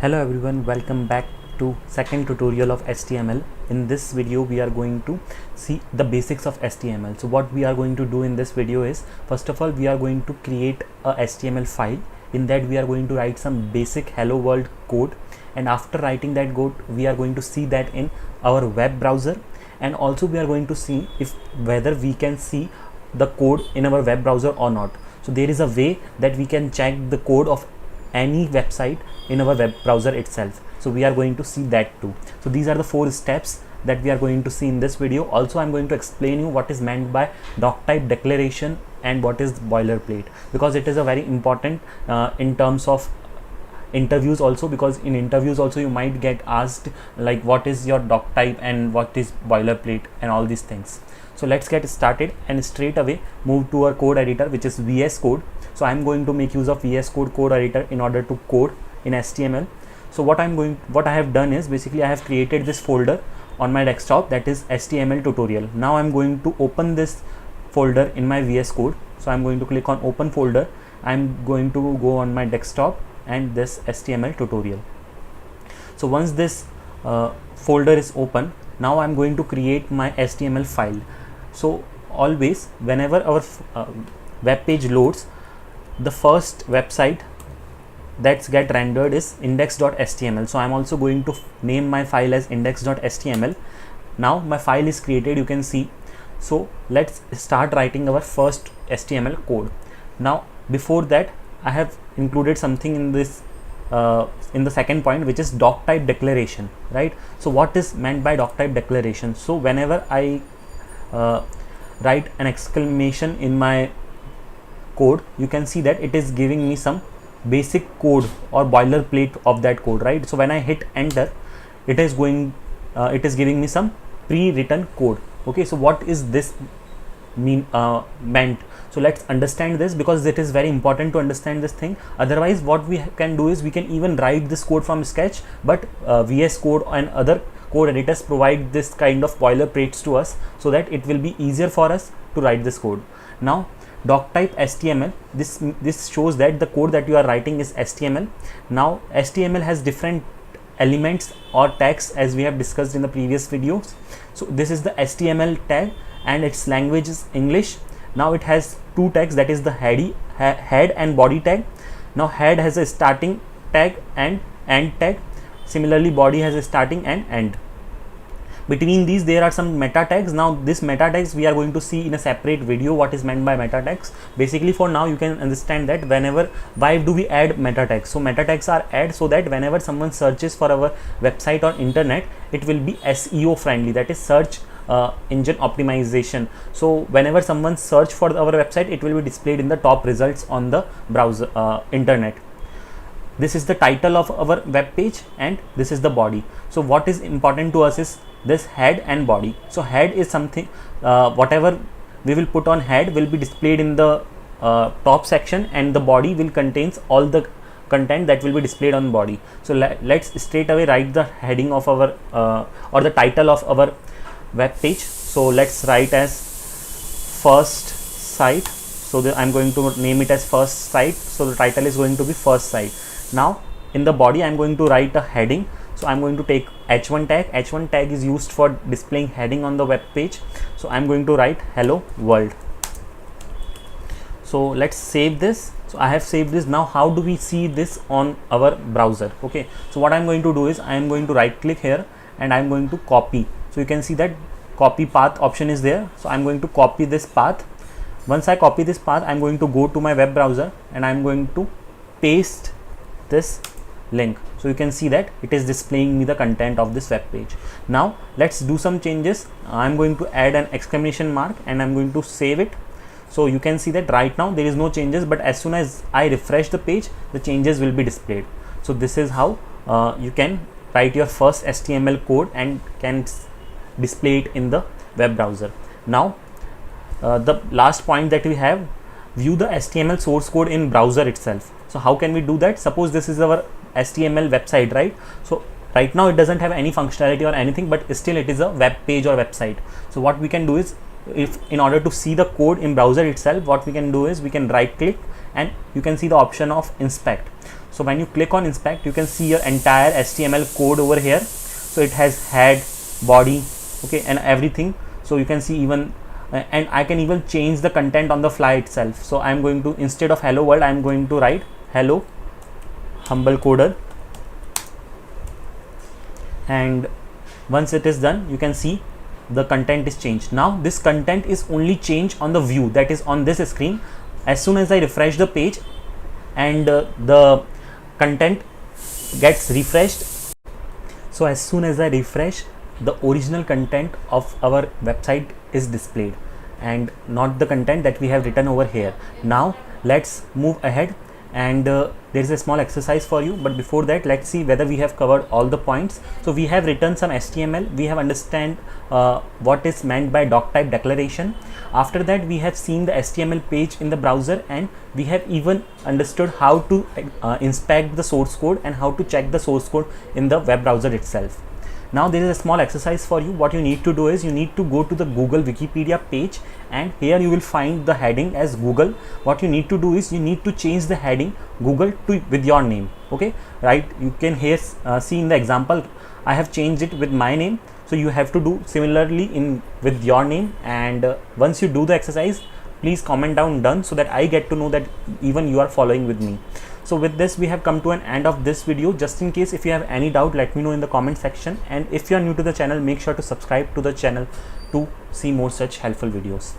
Hello everyone, welcome back to second tutorial of HTML. In this video we are going to see the basics of HTML. So what we are going to do in this video is, first of all, we are going to create a HTML file. In that we are going to write some basic hello world code, and after writing that code we are going to see that in our web browser, and also we are going to see if whether we can see the code in our web browser or not. So there is a way that we can check the code of any website in our web browser itself. So we are going to see that too. So these are the 4 steps that we are going to see in this video. Also I'm going to explain you what is meant by doc type declaration and what is boilerplate, because it is a very important in terms of interviews also, because in interviews also you might get asked like what is your doc type and what is boilerplate and all these things. So let's get started and straight away move to our code editor, which is VS Code. So I'm going to make use of VS Code code editor in order to code in HTML. So what I have done is, basically I have created this folder on my desktop, that is HTML tutorial. Now I'm going to open this folder in my VS Code. So I'm going to click on open folder. I'm going to go on my desktop and this HTML tutorial. So once this folder is open, now I'm going to create my HTML file. So always whenever our web page loads, the first website that's get rendered is index.html. So I'm also going to name my file as index.html. Now my file is created, you can see. So let's start writing our first HTML code. Now before that, I have included something in this in the second point, which is doc type declaration, right? So what is meant by doc type declaration? So whenever I write an exclamation in my code, you can see that it is giving me some basic code or boilerplate of that code, right? So when I hit enter, it is giving me some pre-written code. Okay, so what is this meant? So let's understand this, because it is very important to understand this thing. Otherwise what we can do is we can even write this code from scratch, but VS Code and other code editors provide this kind of boilerplates to us so that it will be easier for us to write this code. Now doc type HTML, this shows that the code that you are writing is HTML. Now HTML has different elements or tags, as we have discussed in the previous videos. So this is the HTML tag and its language is English. Now it has 2 tags, that is the head and body tag. Now head has a starting tag and end tag. Similarly body has a starting and end. Between these there are some meta tags. Now this meta tags we are going to see in a separate video what is meant by meta tags. Basically for now you can understand that why do we add meta tags? So meta tags are added so that whenever someone searches for our website or internet, it will be SEO friendly, that is search engine optimization. So whenever someone search for our website, it will be displayed in the top results on the browser internet. This is the title of our web page and this is the body. So what is important to us is this head and body. So head is something, whatever we will put on head will be displayed in the top section, and the body will contains all the content that will be displayed on body. So let's straight away write the heading of our or the title of our web page. So let's write as first site. So I'm going to name it as first site. So the title is going to be first site. Now in the body I'm going to write a heading. So I'm going to take h1 tag. H1 tag is used for displaying heading on the web page. So I'm going to write hello world. So let's save this. So I have saved this. Now how do we see this on our browser? Okay, so what I'm going to do is I am going to right click here and I'm going to copy. So you can see that copy path option is there. So I'm going to copy this path. Once I copy this path, I'm going to go to my web browser and I'm going to paste this link. So you can see that it is displaying me the content of this web page. Now let's do some changes. I'm going to add an exclamation mark and I'm going to save it. So you can see that right now there is no changes, but as soon as I refresh the page, the changes will be displayed. So this is how you can write your first HTML code and can display it in the web browser. Now the last point that we have, view the HTML source code in browser itself. So how can we do that? Suppose this is our HTML website, right? So right now it doesn't have any functionality or anything, but still it is a web page or website. So what we can do is, if in order to see the code in browser itself, what we can do is we can right click and you can see the option of inspect. So when you click on inspect, you can see your entire HTML code over here. So it has head, body, okay, and everything. So you can see even and I can even change the content on the fly itself. So I'm going to, instead of hello world, I'm going to write hello humble coder, and once it is done, you can see the content is changed. Now this content is only changed on the view that is on this screen. As soon as I refresh the page and the content gets refreshed, so as soon as I refresh, the original content of our website is displayed and not the content that we have written over here. Now let's move ahead, and there is a small exercise for you, but before that, let's see whether we have covered all the points. So we have written some HTML, we have understand what is meant by doc type declaration. After that, we have seen the HTML page in the browser, and we have even understood how to inspect the source code and how to check the source code in the web browser itself. Now there is a small exercise for you. What you need to do is you need to go to the Google Wikipedia page, and here you will find the heading as Google. What you need to do is you need to change the heading Google to with your name, okay, right? You can here see in the example I have changed it with my name, so you have to do similarly in with your name. And once you do the exercise, please comment down done, so that I get to know that even you are following with me. So with this, we have come to an end of this video. Just in case if you have any doubt, let me know in the comment section, and if you are new to the channel, make sure to subscribe to the channel to see more such helpful videos.